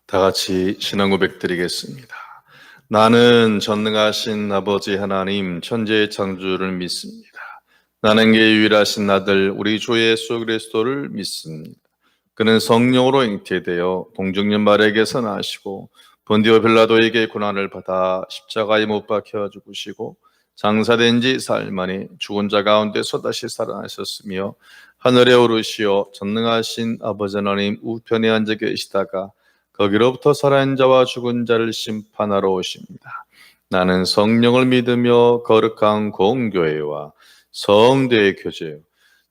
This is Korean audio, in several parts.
다 같이 신앙 고백 드리겠습니다. 나는 전능하신 아버지 하나님 천지의 창조를 믿습니다. 나는 그 유일하신 아들 우리 주 예수 그리스도를 믿습니다. 그는 성령으로 잉태되어 동정녀 마리아에게서 나시고 본디오 빌라도에게 고난을 받아 십자가에 못 박혀 죽으시고 장사된 지 사흘 만에 죽은 자 가운데서 다시 살아나셨으며 하늘에 오르시어 전능하신 아버지 하나님 우편에 앉아 계시다가 거기로부터 살아있는 자와 죽은 자를 심판하러 오십니다. 나는 성령을 믿으며 거룩한 공교회와 성도의 교제,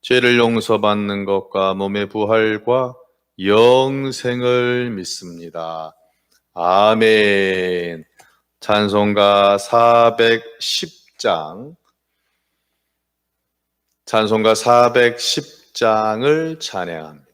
죄를 용서받는 것과 몸의 부활과 영생을 믿습니다. 아멘. 찬송가 410장, 찬송가 410장을 찬양합니다.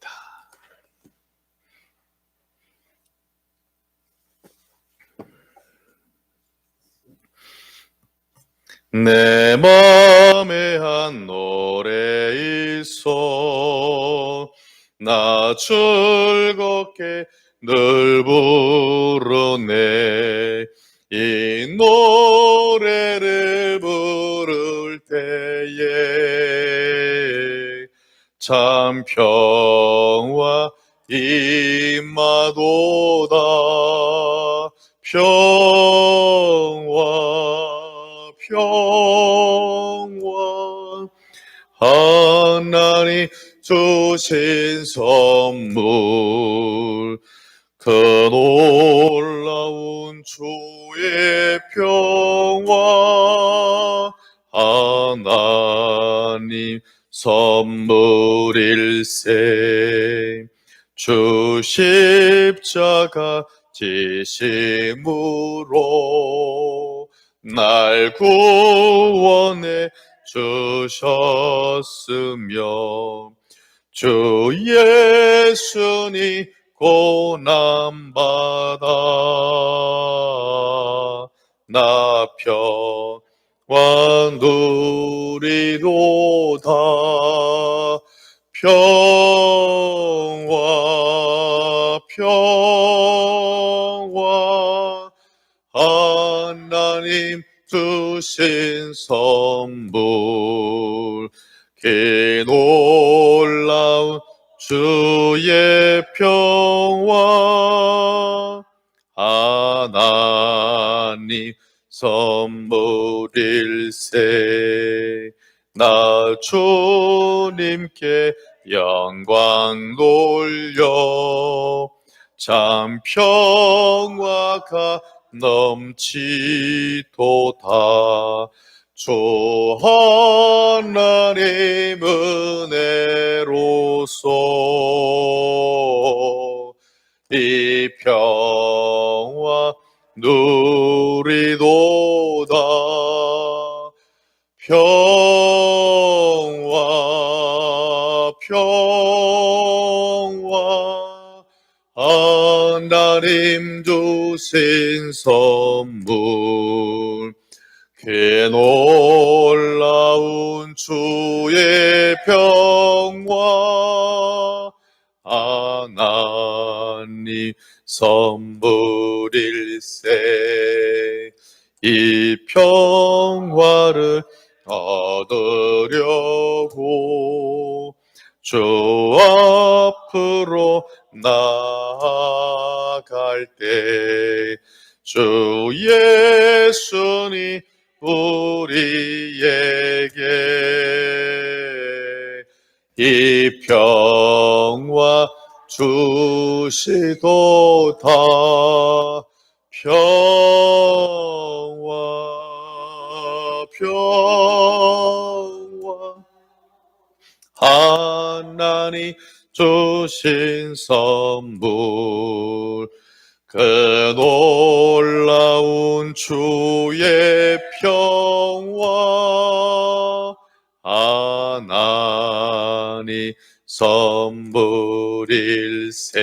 내 맘에 한 노래 있어 나 즐겁게 늘 부르네. 이 노래를 부를 때에 참 평화 임하도다. 평화 하나님 주신 선물 그 놀라운 주의 평화 하나님 선물일세. 주 십자가 지심으로 날 구원해 주셨으며 주 예수님 고난받아 나 평화 누리도다. 평화 하나님 주신 선물 그 놀라운 주의 평화 하나님 선물일세. 나 주님께 영광 돌려 참 평화가 넘치도다. 주 하나님 은혜로서 이 평화 누리도다. 평화 하나님 주신 선물 그 놀라운 주의 평화 하나님 선물일세. 이 평화를 얻으려고 주 앞으로 나아갈 때 주 예수님 우리에게 이 평화 주시도다. 평화 하나님 주신 선물 그 놀라운 주의 평화 하나님 선물일세.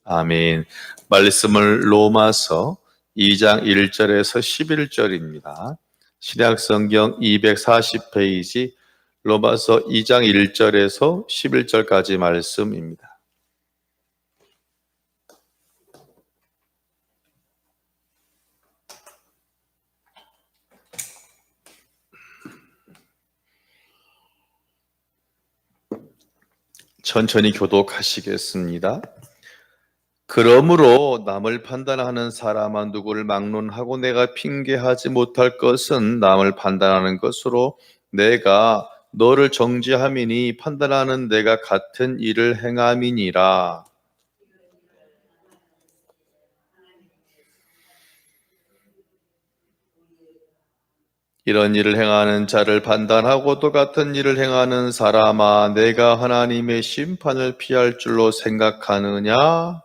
아멘. 말씀을 로마서 2장 1절에서 11절입니다. 신약성경 240페이지 로마서 2장 1절에서 11절까지 말씀입니다. 천천히 교독하시겠습니다. 그러므로 남을 판단하는 사람아 누구를 막론하고 내가 핑계하지 못할 것은 남을 판단하는 것으로 내가 너를 정죄함이니 판단하는 내가 같은 일을 행함이니라. 이런 일을 행하는 자를 판단하고 또 같은 일을 행하는 사람아 내가 하나님의 심판을 피할 줄로 생각하느냐?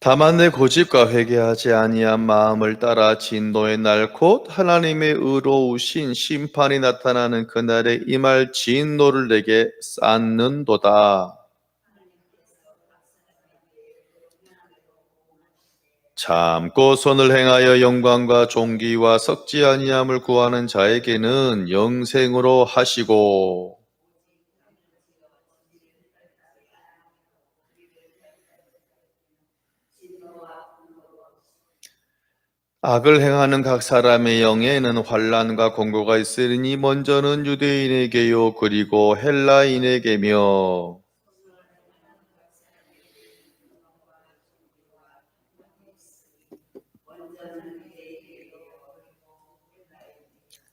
다만 내 고집과 회개하지 아니한 마음을 따라 진노의 날 곧 하나님의 의로우신 심판이 나타나는 그날에 임할 진노를 내게 쌓는도다. 참고 선을 행하여 영광과 존귀와 썩지 아니함을 구하는 자에게는 영생으로 하시고 악을 행하는 각 사람의 영에는 환난과 공고가 있으니 먼저는 유대인에게요 그리고 헬라인에게며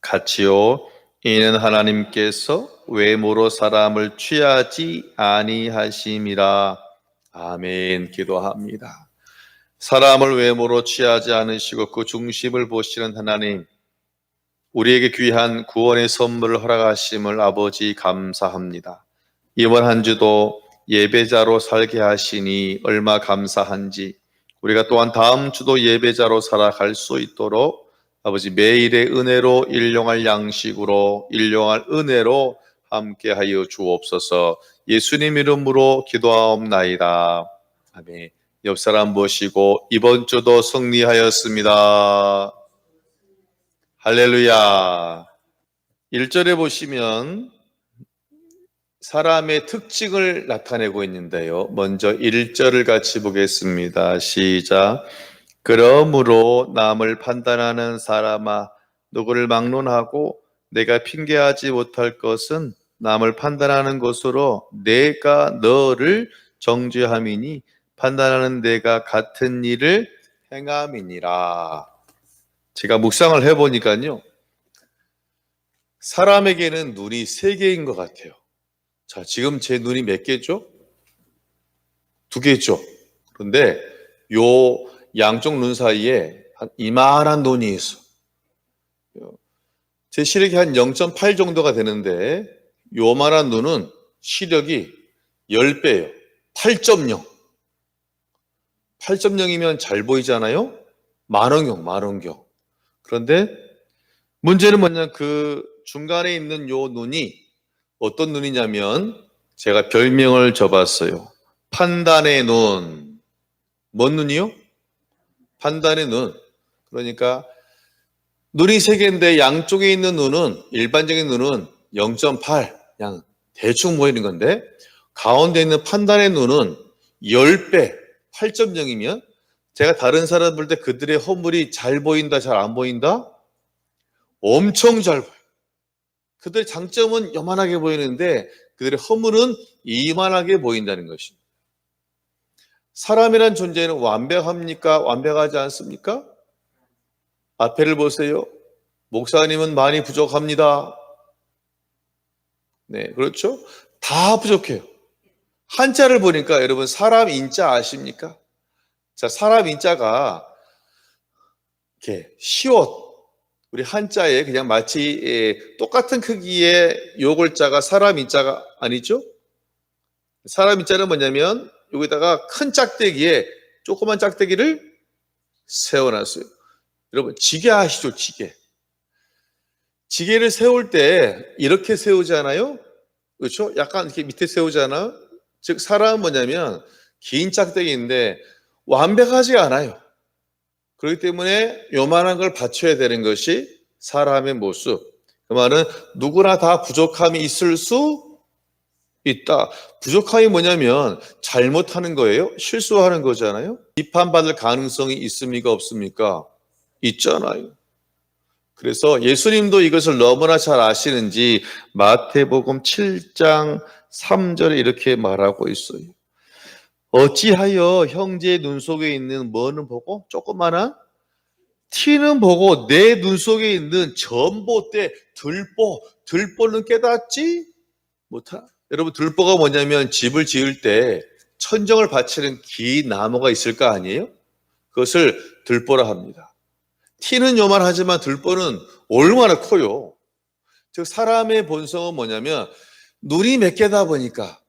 같이요 이는 하나님께서 외모로 사람을 취하지 아니하심이라. 아멘. 기도합니다. 사람을 외모로 취하지 않으시고 그 중심을 보시는 하나님, 우리에게 귀한 구원의 선물을 허락하심을 아버지 감사합니다. 이번 한 주도 예배자로 살게 하시니 얼마 감사한지 우리가 또한 다음 주도 예배자로 살아갈 수 있도록 아버지 매일의 은혜로 일용할 양식으로 일용할 은혜로 함께하여 주옵소서. 예수님 이름으로 기도하옵나이다. 아멘. 옆 사람 모시고 이번 주도 승리하였습니다. 할렐루야. 1절에 보시면 사람의 특징을 나타내고 있는데요. 먼저 1절을 같이 보겠습니다. 시작. 그러므로 남을 판단하는 사람아 누구를 막론하고 내가 핑계하지 못할 것은 남을 판단하는 것으로 내가 너를 정죄함이니 판단하는 내가 같은 일을 행함이니라. 제가 묵상을 해보니까요. 사람에게는 눈이 세 개인 것 같아요. 자, 지금 제 눈이 몇 개죠? 두 개죠. 그런데 요 양쪽 눈 사이에 한 이만한 눈이 있어. 제 시력이 한 0.8 정도가 되는데 요만한 눈은 시력이 10배예요. 8.0. 8.0이면 잘 보이잖아요? 만원경. 그런데 문제는 뭐냐, 그 중간에 있는 요 눈이 어떤 눈이냐면 제가 별명을 줘봤어요. 판단의 눈. 뭔 눈이요? 판단의 눈. 그러니까 눈이 세 개인데 양쪽에 있는 눈은 일반적인 눈은 0.8 그냥 대충 보이는 건데 가운데 있는 판단의 눈은 10배 8.0이면 제가 다른 사람 볼 때 그들의 허물이 잘 보인다 잘 안 보인다? 엄청 잘 보여요. 그들의 장점은 요만하게 보이는데 그들의 허물은 이만하게 보인다는 것입니다. 사람이란 존재는 완벽합니까? 완벽하지 않습니까? 앞에를 보세요. 목사님은 많이 부족합니다. 네, 그렇죠? 다 부족해요. 한자를 보니까 여러분 사람 인자 아십니까? 자, 사람 인자가 이렇게 시옷 우리 한자에 그냥 마치 똑같은 크기의 요글자가 사람 인자가 아니죠? 사람 인자는 뭐냐면 여기다가 큰 짝대기에 조그만 짝대기를 세워놨어요. 여러분 지게 아시죠? 지게를 세울 때 이렇게 세우잖아요. 그렇죠? 약간 이렇게 밑에 세우잖아요. 즉 사람은 뭐냐면 긴 짝대기인데 완벽하지 않아요. 그렇기 때문에 요만한 걸 받쳐야 되는 것이 사람의 모습. 그 말은 누구나 다 부족함이 있을 수 있다. 부족함이 뭐냐면 잘못하는 거예요? 실수하는 거잖아요? 비판받을 가능성이 있습니까? 없습니까? 있잖아요. 그래서 예수님도 이것을 너무나 잘 아시는지 마태복음 7장 3절에 이렇게 말하고 있어요. 어찌하여 형제의 눈 속에 있는 뭐는 보고 조그마한 티는 보고 내 눈 속에 있는 전봇대 들보는 깨닫지 못하. 여러분 들보가 뭐냐면 집을 지을 때 천정을 받치는 긴 나무가 있을 거 아니에요? 그것을 들보라 합니다. 티는 요만하지만 들보는 얼마나 커요. 즉 사람의 본성은 뭐냐면 눈이 몇 개다 보니까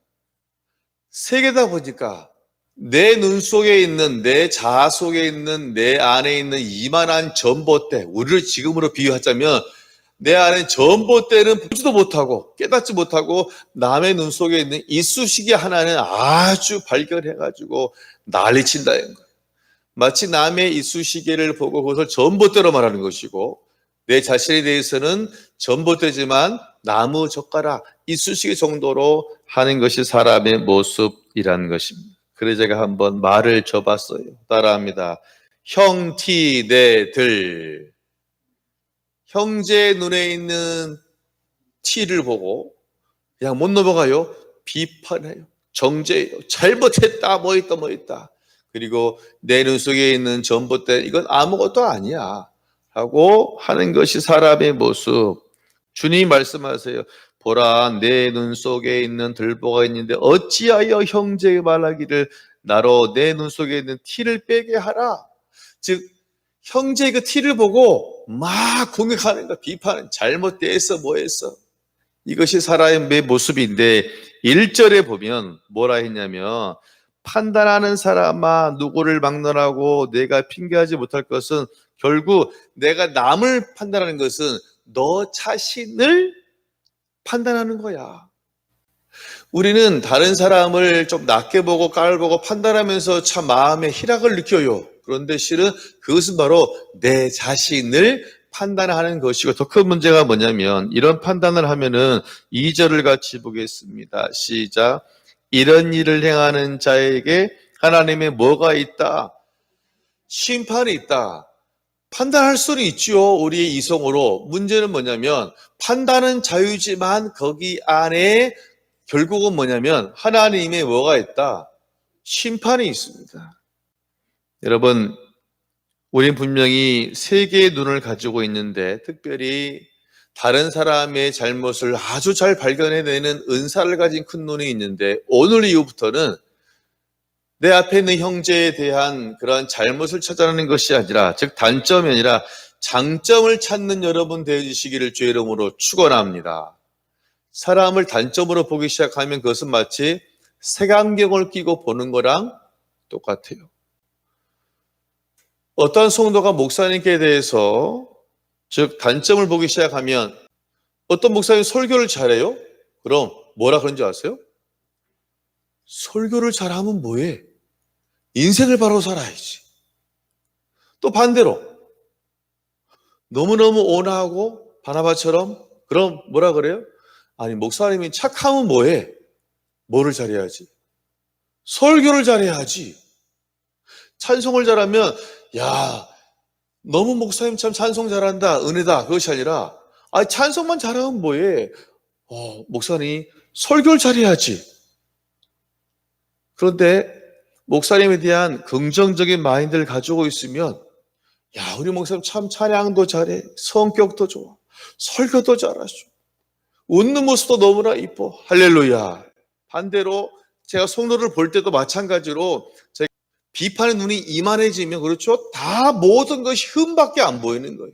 세 개다 보니까 내 눈 속에 있는 내 자아 속에 있는 내 안에 있는 이만한 전봇대, 우리를 지금으로 비유하자면 내 안에 전봇대는 보지도 못하고 깨닫지 못하고 남의 눈 속에 있는 이쑤시개 하나는 아주 발견해가지고 난리친다는 거예요. 마치 남의 이쑤시개를 보고 그것을 전봇대로 말하는 것이고 내 자신에 대해서는 전봇대지만 나무 젓가락 이쑤시개 정도로 하는 것이 사람의 모습이라는 것입니다. 그래서 제가 한번 말을 줘봤어요. 따라합니다. 형티 내 들. 형제 눈에 있는 티를 보고 그냥 못 넘어가요. 비판해요. 정죄해요. 잘못했다. 뭐 있다. 그리고 내 눈 속에 있는 전봇대 이건 아무것도 아니야. 라고 하는 것이 사람의 모습. 주님 말씀하세요. 보라 내 눈 속에 있는 들보가 있는데 어찌하여 형제의 말하기를 나로 내 눈 속에 있는 티를 빼게 하라. 즉 형제의 그 티를 보고 막 공격하는 거 비판은 잘못됐어 뭐했어. 이것이 사람의 모습인데 1절에 보면 뭐라 했냐면 판단하는 사람아 누구를 막론하고 내가 핑계하지 못할 것은 결국 내가 남을 판단하는 것은 너 자신을 판단하는 거야. 우리는 다른 사람을 좀 낮게 보고 깔보고 판단하면서 참 마음에 희락을 느껴요. 그런데 실은 그것은 바로 내 자신을 판단하는 것이고 더 큰 문제가 뭐냐면 이런 판단을 하면은 2절을 같이 보겠습니다. 시작. 이런 일을 행하는 자에게 하나님의 뭐가 있다? 심판이 있다. 판단할 수는 있죠. 우리의 이성으로. 문제는 뭐냐면 판단은 자유지만 거기 안에 결국은 뭐냐면 하나님의 뭐가 있다? 심판이 있습니다. 여러분, 우린 분명히 세 개의 눈을 가지고 있는데 특별히 다른 사람의 잘못을 아주 잘 발견해내는 은사를 가진 큰 눈이 있는데 오늘 이후부터는 내 앞에 있는 형제에 대한 그런 잘못을 찾아내는 것이 아니라 즉 단점이 아니라 장점을 찾는 여러분 되어주시기를 주의 이름으로 축원합니다. 사람을 단점으로 보기 시작하면 그것은 마치 색안경을 끼고 보는 거랑 똑같아요. 어떤 성도가 목사님께 대해서 즉 단점을 보기 시작하면 어떤 목사님 설교를 잘해요? 그럼 뭐라 그런지 아세요? 설교를 잘하면 뭐해? 인생을 바로 살아야지. 또 반대로 너무너무 온화하고 바나바처럼 그럼 뭐라 그래요? 아니 목사님이 착하면 뭐해? 뭐를 잘해야지? 설교를 잘해야지. 찬송을 잘하면 야 너무 목사님 참 찬송 잘한다 은혜다 그것이 아니라 찬송만 잘하면 뭐해? 목사님 설교를 잘해야지. 그런데 목사님에 대한 긍정적인 마인드를 가지고 있으면 야 우리 목사님 참 찬양도 잘해 성격도 좋아 설교도 잘하죠 웃는 모습도 너무나 이뻐 할렐루야. 반대로 제가 성도를 볼 때도 마찬가지로 제가 비판의 눈이 이만해지면 그렇죠 다 모든 것이 흠밖에 안 보이는 거예요.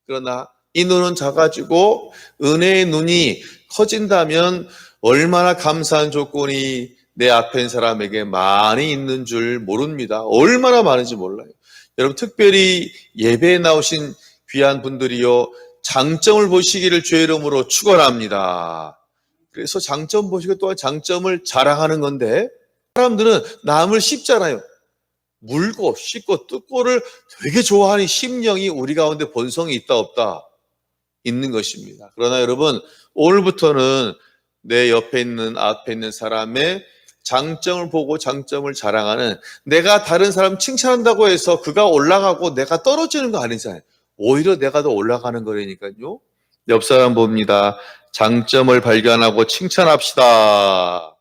그러나 이 눈은 작아지고 은혜의 눈이 커진다면 얼마나 감사한 조건이 내 앞에 있는 사람에게 많이 있는 줄 모릅니다. 얼마나 많은지 몰라요. 여러분 특별히 예배에 나오신 귀한 분들이요 장점을 보시기를 주의 이름으로 축원합니다. 그래서 장점 보시고 또한 장점을 자랑하는 건데 사람들은 남을 씹잖아요. 물고 씹고 뜯고를 되게 좋아하는 심령이 우리 가운데 본성이 있다 없다? 있는 것입니다. 그러나 여러분 오늘부터는 내 옆에 있는 앞에 있는 사람의 장점을 보고 장점을 자랑하는, 내가 다른 사람 칭찬한다고 해서 그가 올라가고 내가 떨어지는 거 아니잖아요. 오히려 내가 더 올라가는 거라니까요. 옆 사람 봅니다. 장점을 발견하고 칭찬합시다.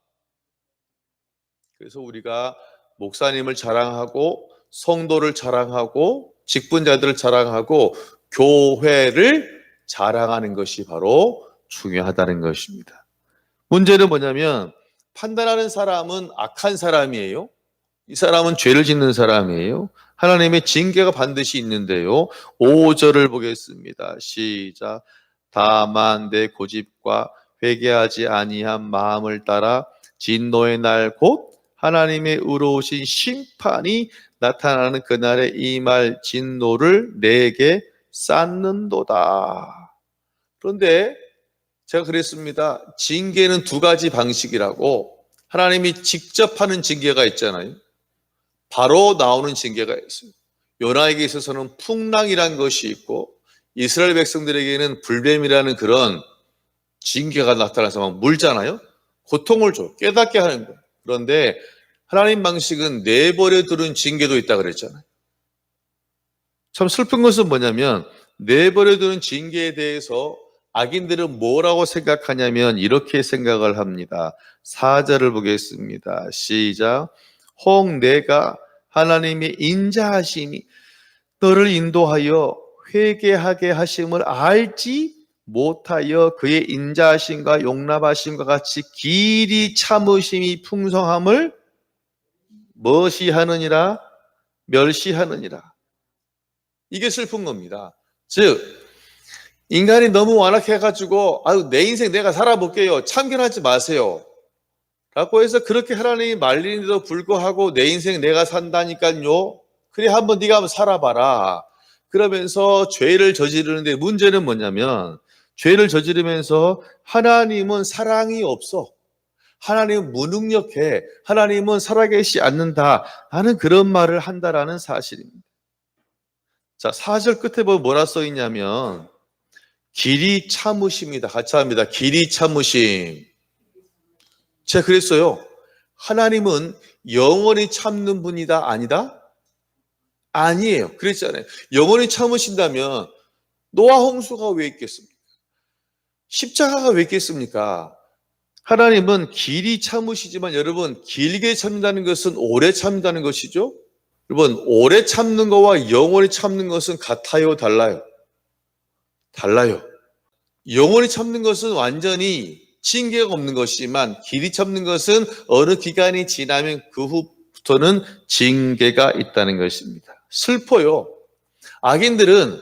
그래서 우리가 목사님을 자랑하고 성도를 자랑하고 직분자들을 자랑하고 교회를 자랑하는 것이 바로 중요하다는 것입니다. 문제는 뭐냐면 판단하는 사람은 악한 사람이에요. 이 사람은 죄를 짓는 사람이에요. 하나님의 징계가 반드시 있는데요. 5절을 보겠습니다. 시작. 다만 내 고집과 회개하지 아니한 마음을 따라 진노의 날 곧 하나님의 의로우신 심판이 나타나는 그날에 이 말 진노를 내게 쌓는도다. 그런데 제가 그랬습니다. 징계는 두 가지 방식이라고. 하나님이 직접 하는 징계가 있잖아요. 바로 나오는 징계가 있어요. 요나에게 있어서는 풍랑이란 것이 있고 이스라엘 백성들에게는 불뱀이라는 그런 징계가 나타나서 막 물잖아요. 고통을 줘. 깨닫게 하는 거예요. 그런데 하나님 방식은 내버려 두는 징계도 있다 그랬잖아요. 참 슬픈 것은 뭐냐면 내버려 두는 징계에 대해서 악인들은 뭐라고 생각하냐면 이렇게 생각을 합니다. 4절을 보겠습니다. 시작. 혹 내가 하나님의 인자하시니 너를 인도하여 회개하게 하심을 알지 못하여 그의 인자하심과 용납하심과 같이 길이 참으심이 풍성함을 무시하느니라 멸시하느니라. 이게 슬픈 겁니다. 즉 인간이 너무 완악해가지고 아유 내 인생 내가 살아볼게요. 참견하지 마세요. 라고 해서 그렇게 하나님이 말리는데도 불구하고 내 인생 내가 산다니까요. 그래 한번 네가 한번 살아봐라. 그러면서 죄를 저지르는데 문제는 뭐냐면 죄를 저지르면서 하나님은 사랑이 없어. 하나님은 무능력해. 하나님은 살아계시지 않는다. 라는 그런 말을 한다라는 사실입니다. 자, 4절 끝에 보면 뭐라 써 있냐면 길이 참으십니다. 같이 합니다. 길이 참으심. 제가 그랬어요. 하나님은 영원히 참는 분이다? 아니다? 아니에요. 그랬잖아요. 영원히 참으신다면 노아 홍수가 왜 있겠습니까? 십자가가 왜 있겠습니까? 하나님은 길이 참으시지만 여러분 길게 참는다는 것은 오래 참는다는 것이죠. 여러분 오래 참는 것과 영원히 참는 것은 같아요? 달라요? 달라요. 영원히 참는 것은 완전히 징계가 없는 것이지만 길이 참는 것은 어느 기간이 지나면 그 후부터는 징계가 있다는 것입니다. 슬퍼요. 악인들은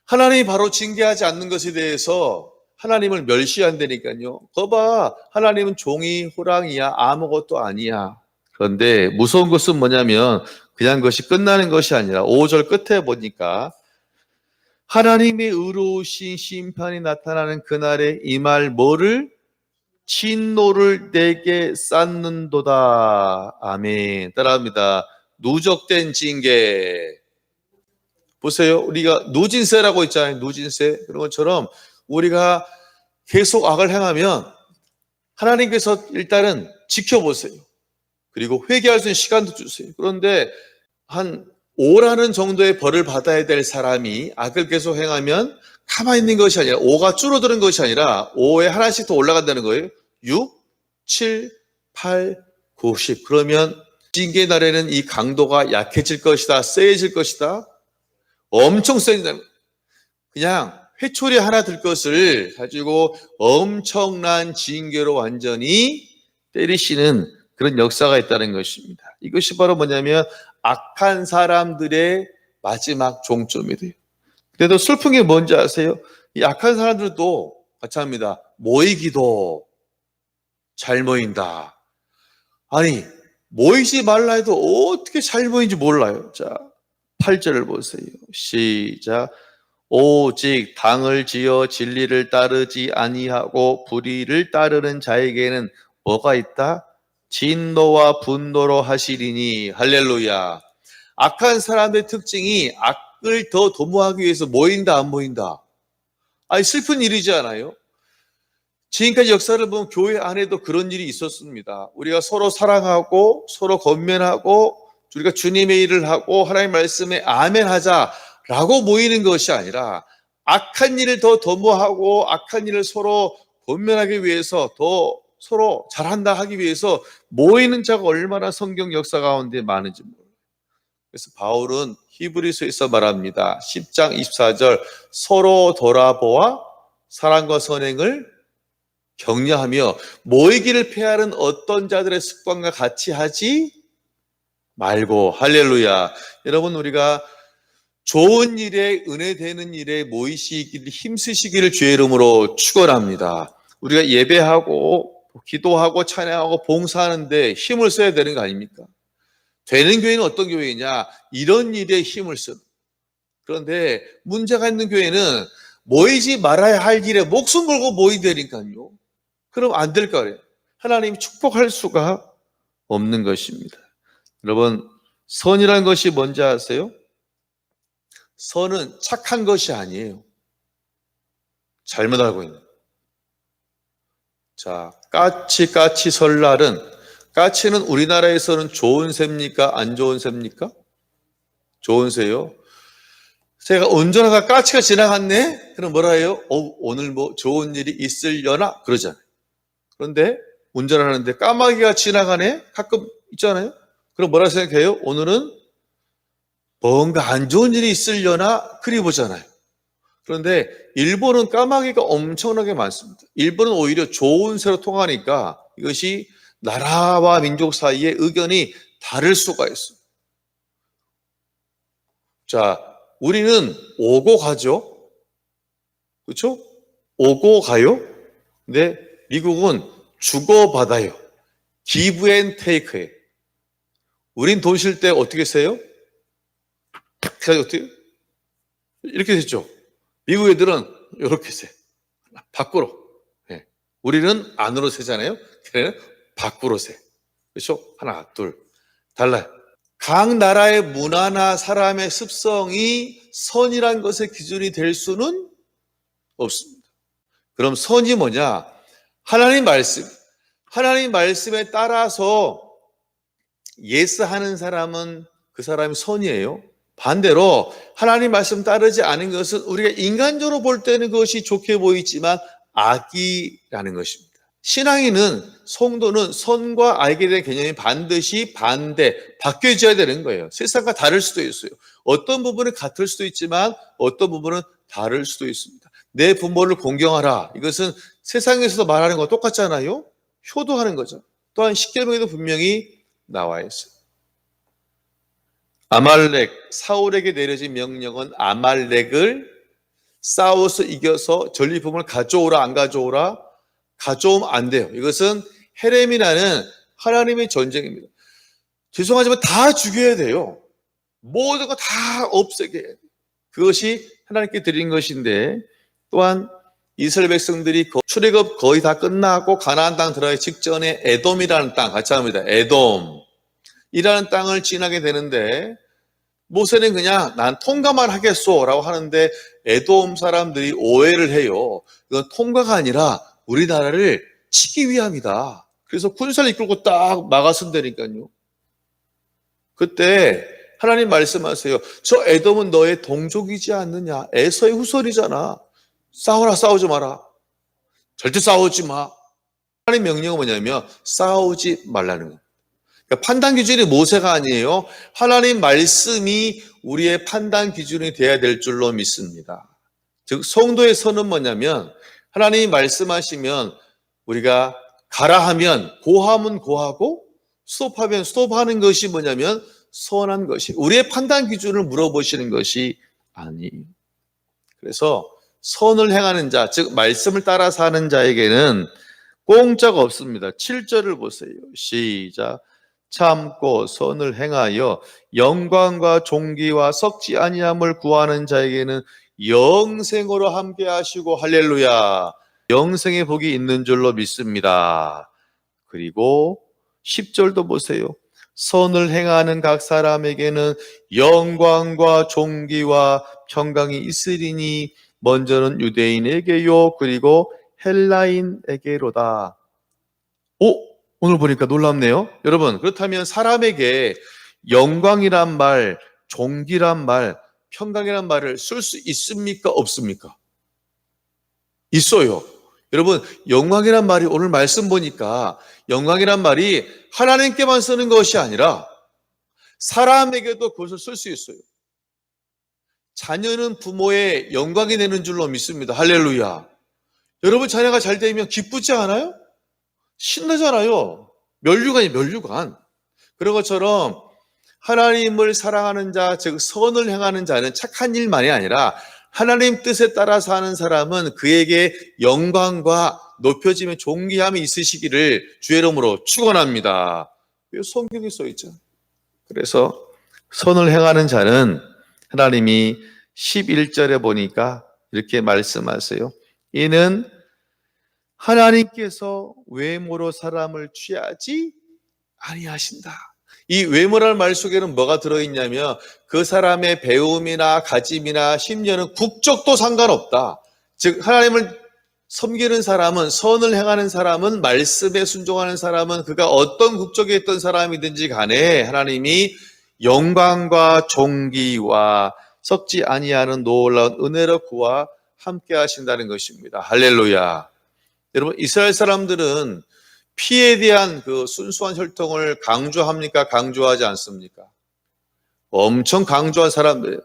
하나님이 바로 징계하지 않는 것에 대해서 하나님을 멸시한다니까요. 거봐, 하나님은 종이 호랑이야. 아무것도 아니야. 그런데 무서운 것은 뭐냐면 그냥 그것이 끝나는 것이 아니라 5절 끝에 보니까 하나님의 의로우신 심판이 나타나는 그날에 이 말 뭐를? 진노를 내게 쌓는도다. 아멘. 따라합니다. 누적된 징계. 보세요. 우리가 누진세라고 있잖아요. 누진세. 그런 것처럼 우리가 계속 악을 행하면 하나님께서 일단은 지켜보세요. 그리고 회개할 수 있는 시간도 주세요. 그런데 한 5라는 정도의 벌을 받아야 될 사람이 악을 계속 행하면 가만히 있는 것이 아니라 5가 줄어드는 것이 아니라 5에 하나씩 더 올라간다는 거예요. 6, 7, 8, 9, 10. 그러면 징계 날에는 이 강도가 약해질 것이다. 세질 것이다. 엄청 세진다는 거예요. 그냥 회초리 하나 들 것을 가지고 엄청난 징계로 완전히 때리시는 그런 역사가 있다는 것입니다. 이것이 바로 뭐냐면 악한 사람들의 마지막 종점이 돼요. 그래도 슬픈 게 뭔지 아세요? 이 악한 사람들도 같이 합니다. 모이기도 잘 모인다. 아니 모이지 말라 해도 어떻게 잘 모이는지 몰라요. 자 8절을 보세요. 시작. 오직 당을 지어 진리를 따르지 아니하고 불의를 따르는 자에게는 뭐가 있다? 진노와 분노로 하시리니. 할렐루야. 악한 사람의 특징이 악을 더 도모하기 위해서 모인다 안 모인다? 아니 슬픈 일이지 않아요? 지금까지 역사를 보면 교회 안에도 그런 일이 있었습니다. 우리가 서로 사랑하고 서로 권면하고 우리가 주님의 일을 하고 하나님의 말씀에 아멘하자라고 모이는 것이 아니라 악한 일을 더 도모하고 악한 일을 서로 권면하기 위해서 더 서로 잘한다 하기 위해서 모이는 자가 얼마나 성경 역사 가운데 많은지 모릅니다. 그래서 바울은 히브리서에서 말합니다. 10장 24절 서로 돌아보아 사랑과 선행을 격려하며 모이기를 패하는 어떤 자들의 습관과 같이 하지 말고. 할렐루야. 여러분, 우리가 좋은 일에 은혜 되는 일에 모이시기를 힘쓰시기를 주의 이름으로 축원합니다. 우리가 예배하고 기도하고 찬양하고 봉사하는데 힘을 써야 되는 거 아닙니까? 되는 교회는 어떤 교회이냐? 이런 일에 힘을 쓰는. 그런데 문제가 있는 교회는 모이지 말아야 할 일에 목숨 걸고 모이되니까요. 그럼 안 될 거예요. 하나님이 축복할 수가 없는 것입니다. 여러분, 선이라는 것이 뭔지 아세요? 선은 착한 것이 아니에요. 잘못 알고 있는. 자, 까치 설날은, 까치는 우리나라에서는 좋은 새입니까? 안 좋은 새입니까? 좋은 새요. 새가 운전하다가 까치가 지나갔네? 그럼 뭐라 해요? 오늘 뭐 좋은 일이 있으려나? 그러잖아요. 그런데 운전하는데 까마귀가 지나가네? 가끔 있잖아요. 그럼 뭐라 생각해요? 오늘은 뭔가 안 좋은 일이 있으려나? 그리 보잖아요. 그런데 일본은 까마귀가 엄청나게 많습니다. 일본은 오히려 좋은 새로 통하니까 이것이 나라와 민족 사이에 의견이 다를 수가 있어요. 자, 우리는 오고 가죠. 그렇죠? 오고 가요. 근데 미국은 주고받아요. give and take예요. 우린 돈 쉴 때 어떻게 세요? 어떻게? 이렇게 됐죠. 미국 애들은 이렇게 세. 밖으로. 네. 우리는 안으로 세잖아요. 걔네는 밖으로 세. 그렇죠? 하나, 둘. 달라요. 각 나라의 문화나 사람의 습성이 선이란 것의 기준이 될 수는 없습니다. 그럼 선이 뭐냐? 하나님 말씀. 하나님 말씀에 따라서 예스하는 사람은 그 사람이 선이에요. 반대로 하나님 말씀 따르지 않은 것은 우리가 인간적으로 볼 때는 그것이 좋게 보이지만 악이라는 것입니다. 신앙인은, 성도는 선과 악에 대한 개념이 반드시 바뀌어져야 되는 거예요. 세상과 다를 수도 있어요. 어떤 부분은 같을 수도 있지만 어떤 부분은 다를 수도 있습니다. 내 부모를 공경하라. 이것은 세상에서도 말하는 거 똑같잖아요. 효도하는 거죠. 또한 십계명에도 분명히 나와 있어요. 아말렉, 사울에게 내려진 명령은 아말렉을 싸워서 이겨서 전리품을 가져오라 안 가져오라? 가져오면 안 돼요. 이것은 헤렘이라는 하나님의 전쟁입니다. 죄송하지만 다 죽여야 돼요. 모든 거 다 없애게 해야 돼요. 그것이 하나님께 드린 것인데, 또한 이스라엘 백성들이 출애굽 거의 다 끝나고 가나안 땅 들어가기 직전에 에돔이라는 땅, 같이 합니다. 에돔이라는 땅을 지나게 되는데 모세는 그냥 난 통과만 하겠소라고 하는데 에돔 사람들이 오해를 해요. 이건 통과가 아니라 우리나라를 치기 위함이다. 그래서 군사를 이끌고 딱 막아선다니까요. 그때 하나님 말씀하세요. 저 에돔은 너의 동족이지 않느냐. 에서의 후손이잖아. 싸우라, 싸우지 마라. 절대 싸우지 마. 하나님 명령은 뭐냐면 싸우지 말라는 거예요. 그러니까 판단 기준이 모세가 아니에요. 하나님 말씀이 우리의 판단 기준이 돼야 될 줄로 믿습니다. 즉 성도의 선은 뭐냐면 하나님이 말씀하시면 우리가 가라 하면 고하면 고하고 스톱하면 스톱하는 것이 뭐냐면 선한 것이, 우리의 판단 기준을 물어보시는 것이 아니에요. 그래서 선을 행하는 자, 즉 말씀을 따라 사는 자에게는 공짜가 없습니다. 7절을 보세요. 시작. 참고 선을 행하여 영광과 존귀와 썩지 아니함을 구하는 자에게는 영생으로 함께 하시고, 할렐루야, 영생의 복이 있는 줄로 믿습니다. 그리고 10절도 보세요. 선을 행하는 각 사람에게는 영광과 존귀와 평강이 있으리니 먼저는 유대인에게요, 그리고 헬라인에게로다. 오늘 보니까 놀랍네요. 여러분, 그렇다면 사람에게 영광이란 말, 존귀란 말, 평강이란 말을 쓸 수 있습니까? 없습니까? 있어요. 여러분, 영광이란 말이 오늘 말씀 보니까 영광이란 말이 하나님께만 쓰는 것이 아니라 사람에게도 그것을 쓸 수 있어요. 자녀는 부모의 영광이 되는 줄로 믿습니다. 할렐루야. 여러분, 자녀가 잘 되면 기쁘지 않아요? 신나잖아요. 면류관이 면류관. 그런 것처럼 하나님을 사랑하는 자, 즉 선을 행하는 자는 착한 일만이 아니라 하나님 뜻에 따라 사는 사람은 그에게 영광과 높여짐의 존귀함이 있으시기를 주의 이름으로 축원합니다. 성경에 써 있죠. 그래서 선을 행하는 자는 하나님이 11절에 보니까 이렇게 말씀하세요. 이는 하나님께서 외모로 사람을 취하지 아니하신다. 이 외모라는 말 속에는 뭐가 들어있냐면 그 사람의 배움이나 가짐이나 심지어는 국적도 상관없다. 즉 하나님을 섬기는 사람은, 선을 행하는 사람은, 말씀에 순종하는 사람은 그가 어떤 국적에 있던 사람이든지 간에 하나님이 영광과 존귀와 썩지 아니하는 놀라운 은혜로 그와 함께 하신다는 것입니다. 할렐루야. 여러분, 이스라엘 사람들은 피에 대한 그 순수한 혈통을 강조합니까? 강조하지 않습니까? 엄청 강조한 사람들이에요.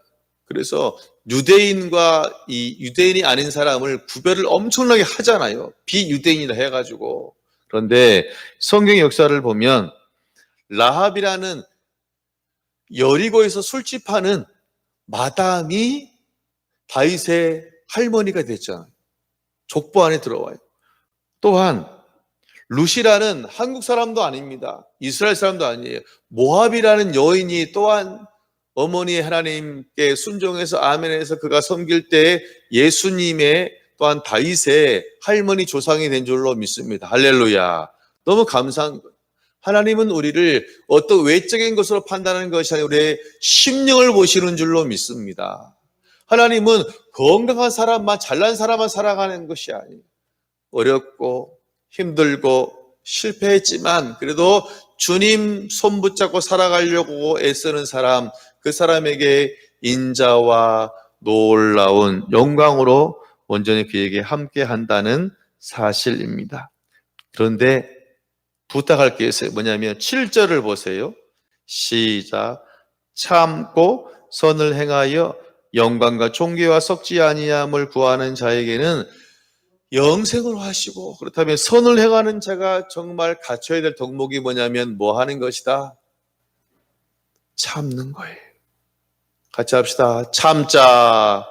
그래서 유대인과 이 유대인이 아닌 사람을 구별을 엄청나게 하잖아요. 비유대인이라 해가지고. 그런데 성경 역사를 보면 라합이라는 여리고에서 술집하는 마담이 다윗의 할머니가 됐잖아요. 족보 안에 들어와요. 또한 룻이라는 한국 사람도 아닙니다. 이스라엘 사람도 아니에요. 모압이라는 여인이 또한 어머니의 하나님께 순종해서 아멘해서 그가 섬길 때 예수님의 또한 다윗의 할머니 조상이 된 줄로 믿습니다. 할렐루야. 너무 감사한 거예요. 하나님은 우리를 어떤 외적인 것으로 판단하는 것이 아니라 우리의 심령을 보시는 줄로 믿습니다. 하나님은 건강한 사람만, 잘난 사람만 살아가는 것이 아니에요. 어렵고 힘들고 실패했지만 그래도 주님 손 붙잡고 살아가려고 애쓰는 사람, 그 사람에게 인자와 놀라운 영광으로 온전히 그에게 함께 한다는 사실입니다. 그런데 부탁할 게 있어요. 뭐냐면 7절을 보세요. 시작. 참고 선을 행하여 영광과 존귀와 썩지 아니함을 구하는 자에게는 영생을 하시고, 그렇다면 선을 행하는 자가 정말 갖춰야 될 덕목이 뭐냐면 뭐 하는 것이다? 참는 거예요. 같이 합시다. 참자.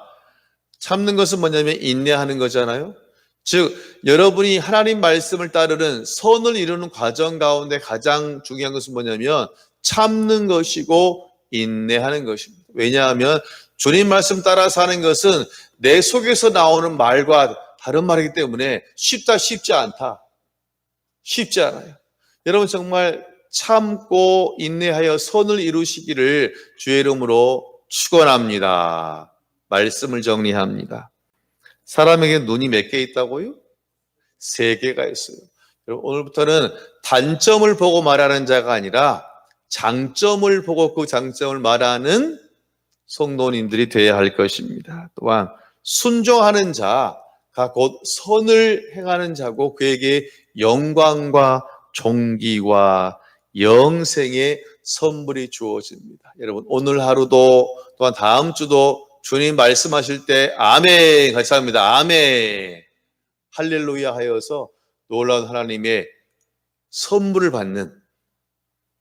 참는 것은 뭐냐면 인내하는 거잖아요. 즉 여러분이 하나님 말씀을 따르는 선을 이루는 과정 가운데 가장 중요한 것은 뭐냐면 참는 것이고 인내하는 것입니다. 왜냐하면 주님 말씀 따라 사는 것은 내 속에서 나오는 말과 다른 말이기 때문에 쉽지 않다. 쉽지 않아요. 여러분 정말 참고 인내하여 선을 이루시기를 주의 이름으로 축원합니다. 말씀을 정리합니다. 사람에게 눈이 몇 개 있다고요? 3개가 있어요. 여러분 오늘부터는 단점을 보고 말하는 자가 아니라 장점을 보고 그 장점을 말하는 성도님들이 되어야 할 것입니다. 또한 순종하는 자가 곧 선을 행하는 자고 그에게 영광과 존귀와 영생의 선물이 주어집니다. 여러분 오늘 하루도 또한 다음 주도 주님 말씀하실 때 아멘 같이 합니다. 아멘 할렐루야 하여서 놀라운 하나님의 선물을 받는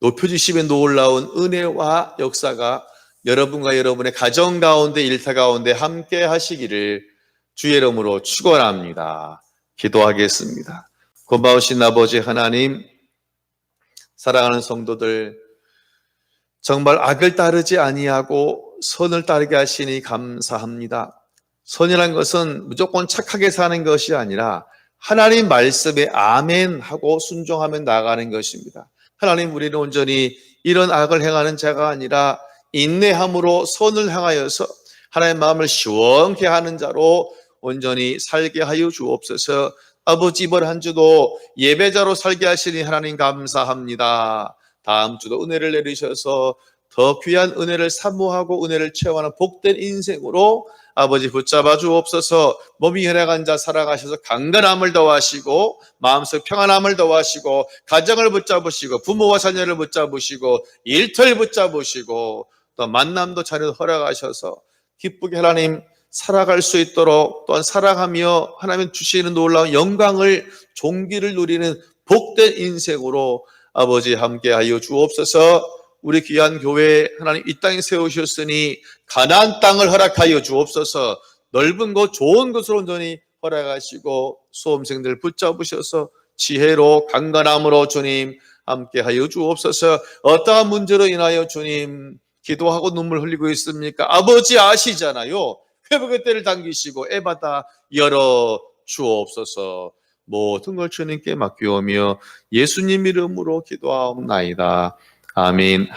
높여주심의 놀라운 은혜와 역사가 여러분과 여러분의 가정 가운데 일터 가운데 함께 하시기를 주의 이름으로 축원합니다. 기도하겠습니다. 고마우신 아버지 하나님, 사랑하는 성도들 정말 악을 따르지 아니하고 선을 따르게 하시니 감사합니다. 선이란 것은 무조건 착하게 사는 것이 아니라 하나님 말씀에 아멘 하고 순종하며 나가는 것입니다. 하나님 우리는 온전히 이런 악을 행하는 자가 아니라 인내함으로 선을 향하여서 하나님의 마음을 시원케 하는 자로 온전히 살게 하여 주옵소서. 아버지 이번 한 주도 예배자로 살게 하시니 하나님 감사합니다. 다음 주도 은혜를 내리셔서 더 귀한 은혜를 사모하고 은혜를 체험하는 복된 인생으로 아버지 붙잡아 주옵소서. 몸이 혈액한 자 살아가셔서 강건함을 더하시고 마음속 평안함을 더하시고 가정을 붙잡으시고 부모와 자녀를 붙잡으시고 일터를 붙잡으시고 또 만남도 자녀도 허락하셔서 기쁘게 하나님 살아갈 수 있도록 또한 살아가며 하나님 주시는 놀라운 영광을 종기를 누리는 복된 인생으로 아버지 함께하여 주옵소서. 우리 귀한 교회 하나님 이 땅에 세우셨으니 가나안 땅을 허락하여 주옵소서. 넓은 곳 좋은 곳으로 온전히 허락하시고 수험생들 붙잡으셔서 지혜로 강건함으로 주님 함께하여 주옵소서. 어떠한 문제로 인하여 주님 기도하고 눈물 흘리고 있습니까? 아버지 아시잖아요. 회복의 때를 당기시고 애받아 열어 주옵소서. 모든 걸 주님께 맡기오며 예수님 이름으로 기도하옵나이다. 아멘.